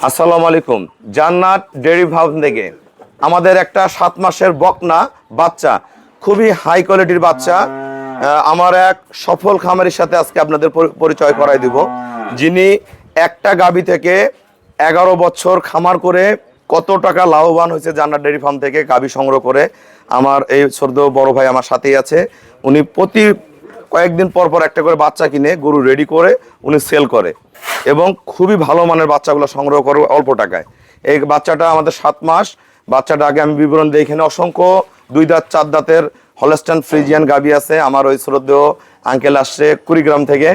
আসসালামু আলাইকুম। জান্নাত ডেইরি ফার্ম থেকে আমাদের একটা 7 মাসের বকনা বাচ্চা, খুবই হাই কোয়ালিটির বাচ্চা। আমার এক সফল খামারির সাথে আজকে আপনাদের পরিচয় করাই দিব, যিনি একটা গাভী থেকে 11 বছর খামার করে কত টাকা লাভবান হয়েছে জান্নাত ডেইরি ফার্ম থেকে গাভী সংগ্রহ করে। আমার এই ছোট বড় ভাই আমার সাথেই আছে। উনি প্রতি কয়েকদিন পর পর একটা করে বাচ্চা কিনে গরু রেডি করে উনি সেল করে এবং খুবই ভালো মানের বাচ্চাগুলো সংগ্রহ করে অল্প টাকায়। এই বাচ্চাটা আমাদের 7 মাস বাচ্চাটা, আগে আমি বিবরণ দিই। এখানে অসংখ্য 2 দাঁত 4 দাঁতের হলস্টাইন ফ্রিজিয়ান গাভী আছে। আমার ওই শ্রদ্ধেয় আঙ্কেল আসছে কুড়িগ্রাম থেকে,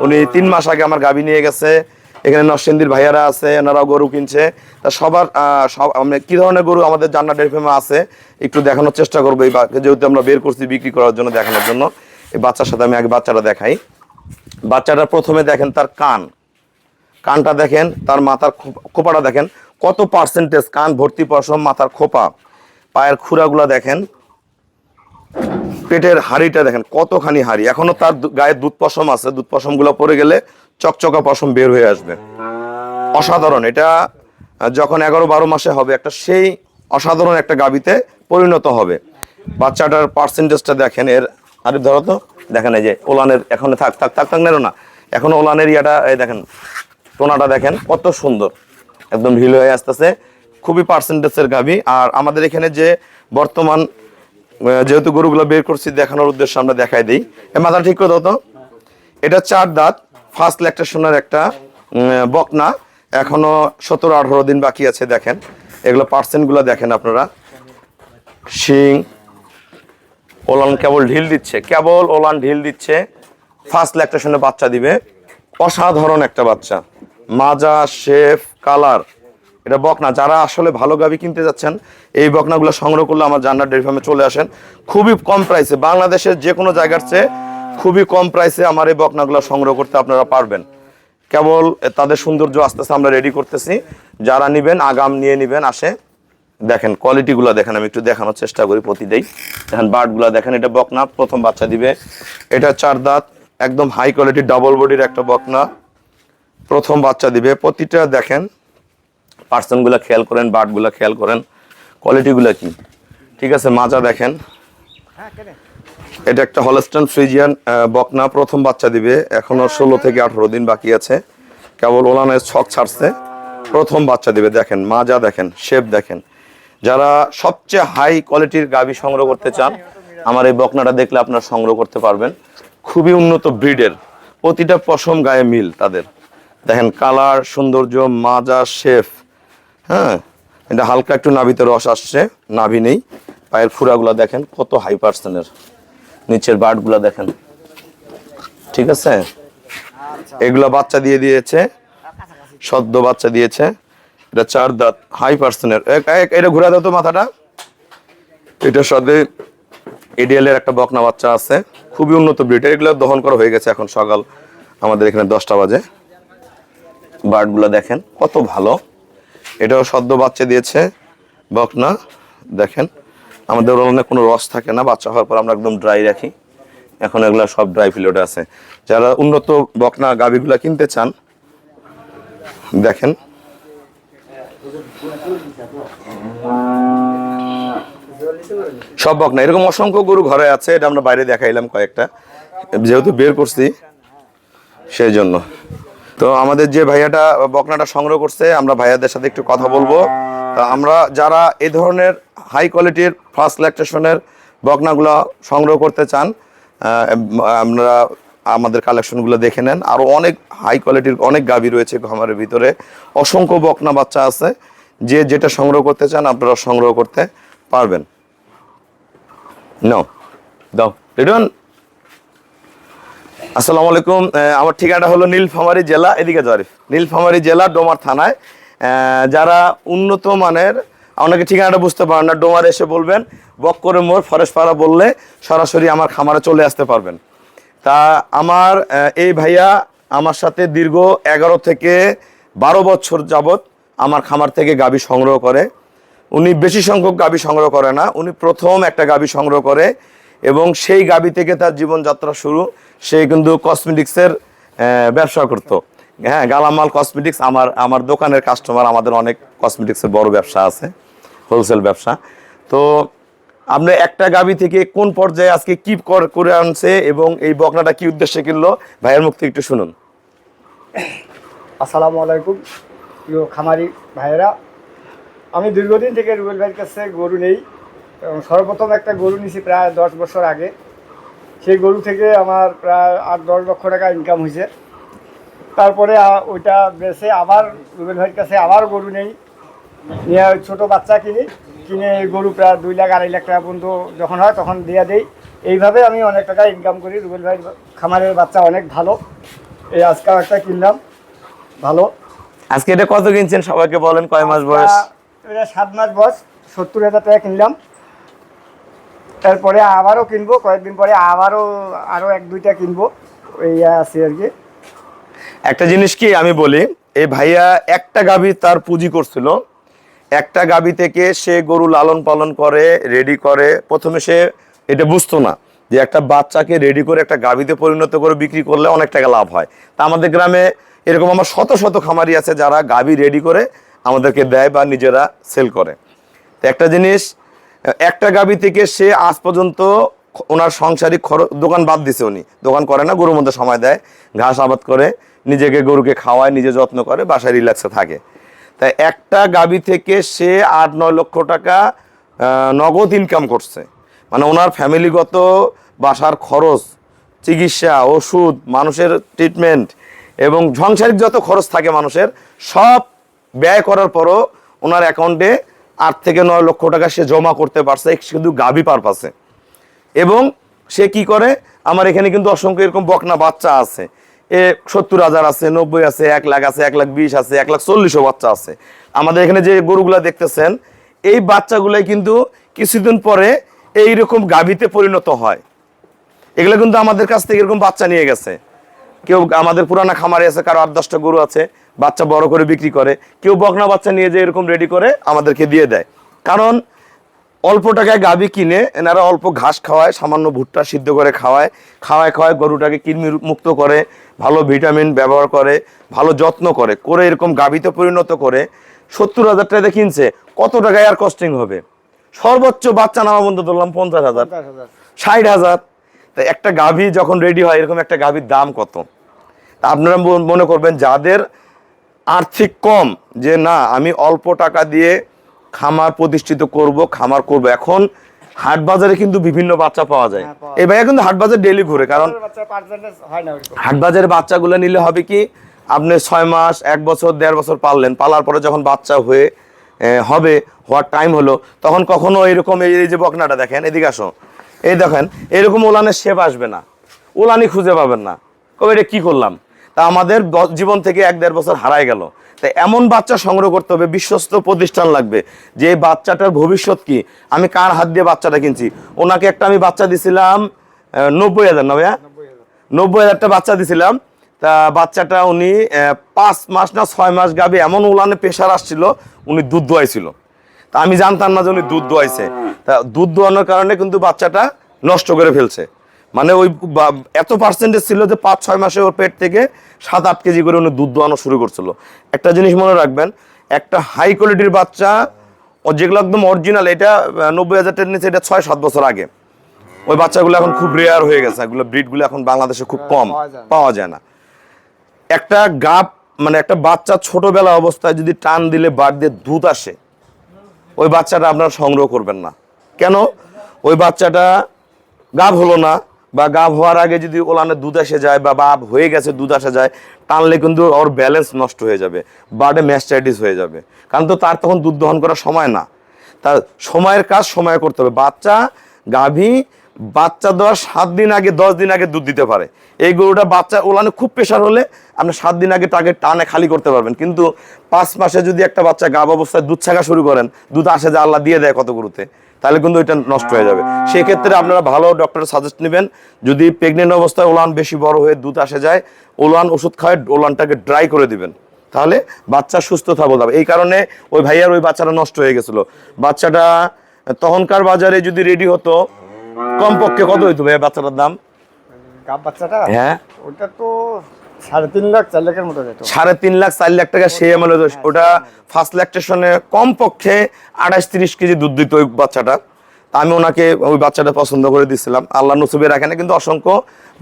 উনি 3 মাস আগে আমার গাভী নিয়ে গেছে। এখানে নরসিংদীর ভাইয়ারা আছে, এনারাও গরু কিনছে। তা সবার কি ধরনের গরু আমাদের জান্নাত ডেইরি ফার্মে আছে একটু দেখানোর চেষ্টা করবো। এই যেহেতু আমরা বের করছি বিক্রি করার জন্য, দেখানোর জন্য। এই বাচ্চার সাথে আমি আগে বাচ্চাটা দেখাই। বাচ্চাটা প্রথমে দেখেন তার কানটা দেখেন, তার মাথার খোপাটা দেখেন কত পার্সেন্টেজ, কান ভর্তি পশম, মাথার খোপা, পায়ের খুরাগুলা দেখেন, পেটের হাড়িটা দেখেন কতখানি হাড়ি। এখনো তার গায়ে দুধ পশম আছে, দুধ পশম গুলো পরে গেলে চকচকা পশম বের হয়ে আসবে। অসাধারণ, এটা যখন 11-12 মাসে হবে একটা সেই অসাধারণ একটা গাভীতে পরিণত হবে। বাচ্চাটার পার্সেন্টেজটা দেখেন, এর আরে ধরো তো, দেখেন এই যে ওলানের এখন থাক নেরো না, এখন ওলানের ইয়াটা এই দেখেন, টোনাটা দেখেন কত সুন্দর, একদম ঢিল হয়ে আসতেছে। খুবই পার্সেন্টেজের গাভী। আর আমাদের এখানে যে বর্তমান যেহেতু গরুগুলো বের করছি দেখানোর উদ্দেশ্যে আমরা দেখাই দিই। মাথা ঠিক করে দাও তো। এটা 4 দাঁত ফার্স্ট ল্যাকটেশনের একটা বকনা, এখনো 17-18 দিন বাকি আছে। দেখেন এগুলো পার্সেন্টগুলো দেখেন আপনারা। শিং ওলান কেবল ঢিল দিচ্ছে, ফার্স্ট ল্যাকটেশনে বাচ্চা দিবে। অসাধারণ একটা বাচ্চা, মাজা, শেফ, কালার। এটা বকনা। যারা আসলে ভালো গাভী কিনতে যাচ্ছেন এই বকনাগুলো সংগ্রহ করলে আমার জান্নাত ডেইরি ফার্মে চলে আসেন। খুবই কম প্রাইসে, বাংলাদেশের যে কোনো জায়গার চেয়ে খুবই কম প্রাইসে আমার এই বকনাগুলো সংগ্রহ করতে আপনারা পারবেন। কেবল তাদের সৌন্দর্য আস্তে আস্তে আমরা রেডি করতেছি। যারা নিবেন আগাম নিয়ে নিবেন। আসে দেখেন কোয়ালিটিগুলো দেখেন, আমি একটু দেখানোর চেষ্টা করি প্রতিটাই। দেখেন বার্ডগুলো দেখেন, এটা বকনা প্রথম বাচ্চা দিবে। এটা 4 দাঁত একদম হাই কোয়ালিটি ডাবল বডির একটা বকনা, প্রথম বাচ্চা দিবে। প্রতিটা দেখেন পার্সেন্টগুলো খেয়াল করেন, বার্ডগুলো খেয়াল করেন, কোয়ালিটিগুলো কি ঠিক আছে। মাজা দেখেন, এটা একটা হলস্টাইন ফ্রিজিয়ান বকনা, প্রথম বাচ্চা দিবে। এখনো 16 থেকে 18 দিন বাকি আছে, কেবল ওলানের ছক ছাড়ছে, প্রথম বাচ্চা দিবে। দেখেন মাজা দেখেন, শেপ দেখেন। যারা সবচেয়ে হাই কোয়ালিটির গাভী সংগ্রহ করতে চান আমার এই বকনাটা দেখলে আপনারা সংগ্রহ করতে পারবেন। খুবই উন্নত ব্রিডের, প্রতিটা পশম গায়ে মিল তাদের। দেখেন কালার, সৌন্দর্য, মাজা, শেফ। হ্যাঁ, এটা হালকা একটু নাভিতে রস আসছে, নাভি নেই। পায়ের ফুরাগুলা দেখেন কত হাই পার্সেন্টের, নিচের বার্ডগুলা দেখেন ঠিক আছে। এগুলা বাচ্চা দিয়েছে, সদ্য বাচ্চা দিয়েছে। এটা 4 দাঁত হাই পার্সেন্টের। এটা ঘুরা দাও তো মাথাটা। এটার সাথে এডিএল এর একটা বকনা বাচ্চা আছে, খুবই উন্নত ব্রিড। এগুলো দহন করা হয়ে গেছে, এখন সকাল আমাদের এখানে 10টা বাজে। বার্ডগুলা দেখেন কত ভালো। এটাও সদ্য বাচ্চা দিয়েছে বকনা। দেখেন আমাদের ওলানে কোনো রস থাকে না, বাচ্চা হওয়ার পর আমরা একদম ড্রাই রাখি। এখন এগুলা সব ড্রাই ফিলোডে আছে। যারা উন্নত বকনা গাভীগুলা কিনতে চান দেখেন সব বকনা। এরকম অসংখ্য গরু ঘরে আছে, এটা আমরা বাইরে দেখাইলাম কয়েকটা, যেহেতু বের করছি সেই জন্য। তো আমাদের যে ভাইয়াটা বকনাটা সংগ্রহ করছে, আমরা ভাইয়াদের সাথে একটু কথা বলবো। তা আমরা যারা এই ধরনের হাই কোয়ালিটির ফার্স্ট ল্যাকটেশনের বকনাগুলো সংগ্রহ করতে চান আমরা আমাদের কালেকশনগুলো দেখে নেন। আরও অনেক হাই কোয়ালিটির অনেক গাভী রয়েছে খামারের ভিতরে, অসংখ্য বকনা বাচ্চা আছে। যে যেটা সংগ্রহ করতে চান আপনারা সংগ্রহ করতে পারবেন। দাও রিটন। আসসালামু আলাইকুম। আমার ঠিকানাটা হলো নীলফামারী জেলা, এদিকে জরিফ, নীলফামারী জেলা ডোমার থানায়। যারা উন্নত মানের, অনেকে ঠিকানাটা বুঝতে পারেন না, ডোমার এসে বলবেন বক্করে মোড় ফরেশপাড়া বললে সরাসরি আমার খামারে চলে আসতে পারবেন। তা আমার এই ভাইয়া আমার সাথে দীর্ঘ 11 থেকে 12 বছর যাবত আমার খামার থেকে গাভী সংগ্রহ করে। উনি বেশি সংখ্যক গাভী সংগ্রহ করে না, উনি প্রথম একটা গাভী সংগ্রহ করে এবং সেই গাভী থেকে তার জীবনযাত্রা শুরু। সে কিন্তু কসমেটিক্সের ব্যবসা করত। হ্যাঁ, গালামাল কসমেটিক্স আমার আমার দোকানের কাস্টমার, আমাদের অনেক কসমেটিক্সের বড় ব্যবসা আছে, হোলসেল ব্যবসা। তো আপনি একটা গাভী থেকে কোন পর্যায়ে আজকে কি করে আনছে এবং এই বকনাটা কি উদ্দেশ্যে কিনলো, ভাইয়ের মুখ থেকে একটু শুনুন। আসসালামু আলাইকুম প্রিয় খামারি ভাইয়েরা, আমি দীর্ঘদিন থেকে রুবেল ভাইয়ের কাছে গরু নেই এবং সর্বপ্রথম একটা গরু নিয়েছি প্রায় 10 বছর আগে। সেই গরু থেকে আমার প্রায় 8-10 লক্ষ টাকা ইনকাম হয়েছে। তারপরে ওইটা বেচে আবার রুবেল ভাইয়ের কাছে আবার গরু নেই, নিয়ে ছোটো বাচ্চা কিনে গরু প্রায় 2 লাখ 2.5 লাখ টাকা পর্যন্ত যখন হয় তখন দিয়ে দেই। এইভাবে আমি অনেক টাকা ইনকাম করি। রুবেল ভাইয়ের খামারের বাচ্চা অনেক ভালো। এই আজকাল একটা কিনলাম ভালো। আজকে এটা কত কিনছেন সবাইকে বলেন, কয় মাস বয়স? এটা 7 মাস বয়স, 70,000 টাকা কিনলাম। তারপরে আবারও কিনবো, কয়েকদিন পরে আরও 1-2টা কিনবো, এই আছে আর কি। একটা জিনিস কি আমি বলি, এই ভাইয়া একটা গাভী তার পুঁজি করছিল, একটা গাভী থেকে সে গরু লালন পালন করে, রেডি করে। প্রথমে সে এটা বুঝতো না যে একটা বাচ্চাকে রেডি করে একটা গাভীতে পরিণত করে বিক্রি করলে অনেক টাকা লাভ হয়। তা আমাদের গ্রামে এরকম আমার শত শত খামারি আছে যারা গাভী রেডি করে আমাদেরকে দেয় বা নিজেরা সেল করে। তো একটা জিনিস, একটা গাভী থেকে সে আজ পর্যন্ত ওনার সাংসারিক খরচ, দোকান বাদ দিছে, উনি দোকান করে না, গরুর মধ্যে সময় দেয়, ঘাস আবাদ করে, নিজেকে গরুকে খাওয়ায়, নিজে যত্ন করে, বাসায় রিল্যাক্সে থাকে। তাই একটা গাভী থেকে সে 8-9 লক্ষ টাকা নগদ ইনকাম করছে। মানে ওনার ফ্যামিলিগত বাসার খরচ, চিকিৎসা, ওষুধ, মানুষের ট্রিটমেন্ট এবং সাংসারিক যত খরচ থাকে মানুষের, সব ব্যয় করার পরও ওনার অ্যাকাউন্টে 8 থেকে 9 লক্ষ টাকা সে জমা করতে পারছে শুধু গাভী পারপাসে। এবং সে কি করে, আমার এখানে কিন্তু অসংখ্য এরকম বকনা বাচ্চা আছে, 70,000 আছে, 90 আছে, 1 লাখ আছে, 1,20,000 আছে, 1,40,000 বাচ্চা আছে। আমাদের এখানে যে গরুগুলা দেখতেছেন, এই বাচ্চাগুলাই কিন্তু কিছুদিন পরে এইরকম গাভীতে পরিণত হয়। এগুলো কিন্তু আমাদের কাছ থেকে এরকম বাচ্চা নিয়ে গেছে। কেউ আমাদের পুরানা খামারে আছে, কারো 8-10টা গরু আছে, বাচ্চা বড় করে বিক্রি করে, কেউ বকনা বাচ্চা নিয়ে যে এরকম রেডি করে আমাদেরকে দিয়ে দেয়। কারণ অল্প টাকায় গাভী কিনে এনারা অল্প ঘাস খাওয়ায়, সামান্য ভুট্টা সিদ্ধ করে খাওয়ায় গরুটাকে কৃমি মুক্ত করে, ভালো ভিটামিন ব্যবহার করে, ভালো যত্ন করে এরকম গাভীতে পরিণত করে 70,000 টাকা কিনছে। কত টাকায় আর কস্টিং হবে? সর্বোচ্চ বাচ্চা নামা বন্ধ ধরলাম 50,000, 60,000। তাই একটা গাভী যখন রেডি হয়, এরকম একটা গাভীর দাম কত? তা আপনারা মনে করবেন যাদের আর্থিক কম, যে না আমি অল্প টাকা দিয়ে খামার প্রতিষ্ঠিত করব, এখন হাট বাজারে কিন্তু বিভিন্ন বাচ্চা পাওয়া যায়। এই ভাইয়া কিন্তু হাট বাজার ডেইলি ঘুরে, কারণ হাট বাজারের বাচ্চাগুলো নিলে হবে কি, আপনি 6 মাস, 1 বছর, 1.5 বছর পাললেন, পালার পরে যখন বাচ্চা হওয়ার টাইম হলো, তখন কখনো এরকম এই যে বকনাটা দেখেন, এদিকে আসো, এই দেখেন এরকম ওলানের শেপ আসবে না, ওলানি খুঁজে পাবেন না, কবে এটা কি করলাম। তা আমাদের জীবন থেকে 1-1.5 বছর হারাই গেল। তাই এমন বাচ্চা সংগ্রহ করতে হবে, বিশ্বস্ত প্রতিষ্ঠান লাগবে, যে বাচ্চাটার ভবিষ্যৎ কি। আমি কার হাত দিয়ে বাচ্চাটা কিনছি, ওনাকে একটা আমি বাচ্চা দিছিলাম 90,000, না ভাইয়া, 90,000টা বাচ্চা দিছিলাম। তা বাচ্চাটা উনি 5 মাস না 6 মাস গাবে, এমন উলানে প্রেশার আসছিল, উনি দুধ দোয়াইছিল। তা আমি জানতাম না যে উনি দুধ দোয়াইছে। তা দুধ দোয়ানোর কারণে কিন্তু বাচ্চাটা নষ্ট করে ফেলছে। মানে ওই এত পার্সেন্টেজ ছিল যে 5-6 মাসে ওর পেট থেকে 7-8 কেজি করে উনি দুধ দোয়ানো শুরু করছিল। একটা জিনিস মনে রাখবেন, একটা হাই কোয়ালিটির বাচ্চা, ও যেগুলো একদম অরিজিনাল, এটা 90,000 টাকা নিচে, এটা 6-7 বছর আগে। ওই বাচ্চাগুলো এখন খুব রেয়ার হয়ে গেছে, এগুলো ব্রিডগুলো এখন বাংলাদেশে খুব কম পাওয়া যায় না। একটা গাব, মানে একটা বাচ্চা ছোটবেলা অবস্থায় যদি টান দিলে বাট দিয়ে দুধ আসে, ওই বাচ্চাটা আপনারা সংগ্রহ করবেন না। কেন? ওই বাচ্চাটা গাব হলো না, বা গাব হওয়ার আগে যদি ওলানে দুধ এসে যায়, বা বাপ হয়ে গেছে দুধ আসে যায়, টানলে কিন্তু ওর ব্যালেন্স নষ্ট হয়ে যাবে, বার্ডে ম্যাস্টাইটিস হয়ে যাবে। কারণ তো তার তখন দুধ দহন করার সময় না, তার সময়ের কাজ সময় করতে হবে। গাভী বাচ্চা দেওয়ার 7 দিন আগে, 10 দিন আগে দুধ দিতে পারে। এই গরুটা বাচ্চা ওলানে খুব প্রেশার হলে আপনি 7 দিন আগে তাকে টানে খালি করতে পারবেন। কিন্তু 5 মাসে যদি একটা বাচ্চা গাব অবস্থায় দুধ ছাকা শুরু করেন, দুধ আসে যে আল্লাহ দিয়ে দেয় কত গরুতে, তাহলে কিন্তু এটা নষ্ট হয়ে যাবে। সেক্ষেত্রে আপনারা ভালো ডক্টরের সাজেস্ট নেবেন। যদি প্রেগনেন্ট অবস্থায় ওলান বেশি বড় হয়ে দুধ আসে যায়, ওলান ওষুধ খাওয়ায় ওলানটাকে ড্রাই করে দিবেন, তাহলে বাচ্চা সুস্থ থাকবে। এই কারণে ওই ভাইয়ার ওই বাচ্চাটা নষ্ট হয়ে গেছিল। বাচ্চাটা তখনকার বাজারে যদি রেডি হতো, কমপক্ষে কত হইতো ভাইয়া বাচ্চাটার দাম? গাব বাচ্চাটা, হ্যাঁ, ওটা তো 3.5 লাখ 4 লাখের মতো যেত। 3.5 লাখ 4 লাখ টাকা সেই আমলে ওটা ফার্স্ট ল্যাকটেশনে কমপক্ষে 28-30 কেজি দুধ দিত ওই বাচ্চাটা। তা আমি ওনাকে ওই বাচ্চাটা পছন্দ করে দিয়েছিলাম, আল্লাহ নসিবে রাখে না, কিন্তু অসংখ্য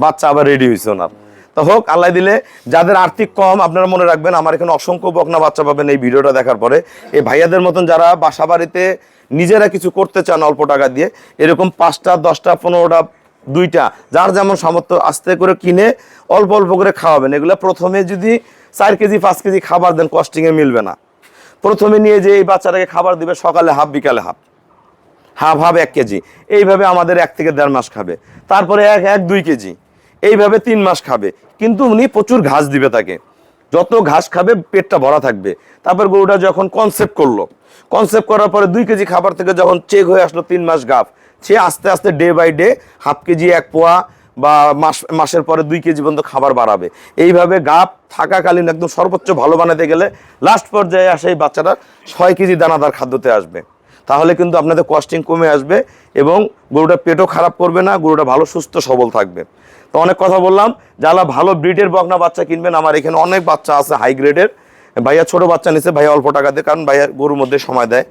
বাচ্চা আবার রেডি হয়েছে ওনার। তো হোক, আল্লাহ দিলে। যাদের আর্থিক কম, আপনারা মনে রাখবেন আমার এখানে অসংখ্য বকনা বাচ্চা পাবেন এই ভিডিওটা দেখার পরে। এই ভাইয়াদের মতন যারা বাসা বাড়িতে নিজেরা কিছু করতে চান অল্প টাকা দিয়ে, এরকম 5টা 10টা 15টা 2টা যার যেমন সামর্থ্য আস্তে করে কিনে অল্প অল্প করে খাওয়াবেন। এগুলো প্রথমে যদি 4 কেজি 5 কেজি খাবার দেন কস্টিংয়ে মিলবে না। প্রথমে নিয়ে যে এই বাচ্চাটাকে খাবার দিবে, সকালে হাফ বিকালে হাফ, হাফ 1 কেজি, এইভাবে আমাদের 1 থেকে 1.5 মাস খাবে। তারপরে 1-2 কেজি, এইভাবে 3 মাস খাবে। কিন্তু উনি প্রচুর ঘাস দিবে তাকে, যত ঘাস খাবে পেটটা ভরা থাকবে। তারপর গরুটা যখন কনসেপ্ট করার পরে 2 কেজি খাবার থেকে যখন চেক হয়ে আসলো 3 মাস গাভ, সে আস্তে আস্তে day by day half kg 1 পোয়া বা মাসের পরে 2 কেজি পর্যন্ত খাবার বাড়াবে। এইভাবে গাভ থাকাকালীন একদম সর্বোচ্চ ভালো বানাতে গেলে লাস্ট পর্যায়ে আসে এই বাচ্চাটা 6 কেজি দানাদার খাদ্যতে আসবে। তাহলে কিন্তু আপনাদের কস্টিং কমে আসবে এবং গরুটা পেটও খারাপ করবে না, গরুটা ভালো সুস্থ সবল থাকবে। তো অনেক কথা বললাম, যারা ভালো ব্রিডের বকনা বাচ্চা কিনবেন, আমার এখানে অনেক বাচ্চা আছে হাই গ্রেডের। ভাইয়া ছোট বাচ্চা নিচ্ছে, ভাইয়া অল্প টাকা দিয়ে, কারণ ভাইয়া গরুর মধ্যে সময় দেয়।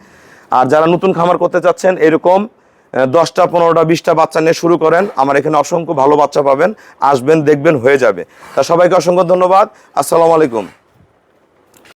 আর যারা নতুন খামার করতে চাচ্ছেন, এরকম 10টা 15টা 20টা বাচ্চা নিয়ে শুরু করেন, আমার এখানে অসংখ্য ভালো বাচ্চা পাবেন, আসবেন দেখবেন হয়ে যাবে। তা সবাইকে অসংখ্য ধন্যবাদ। আসসালামু আলাইকুম।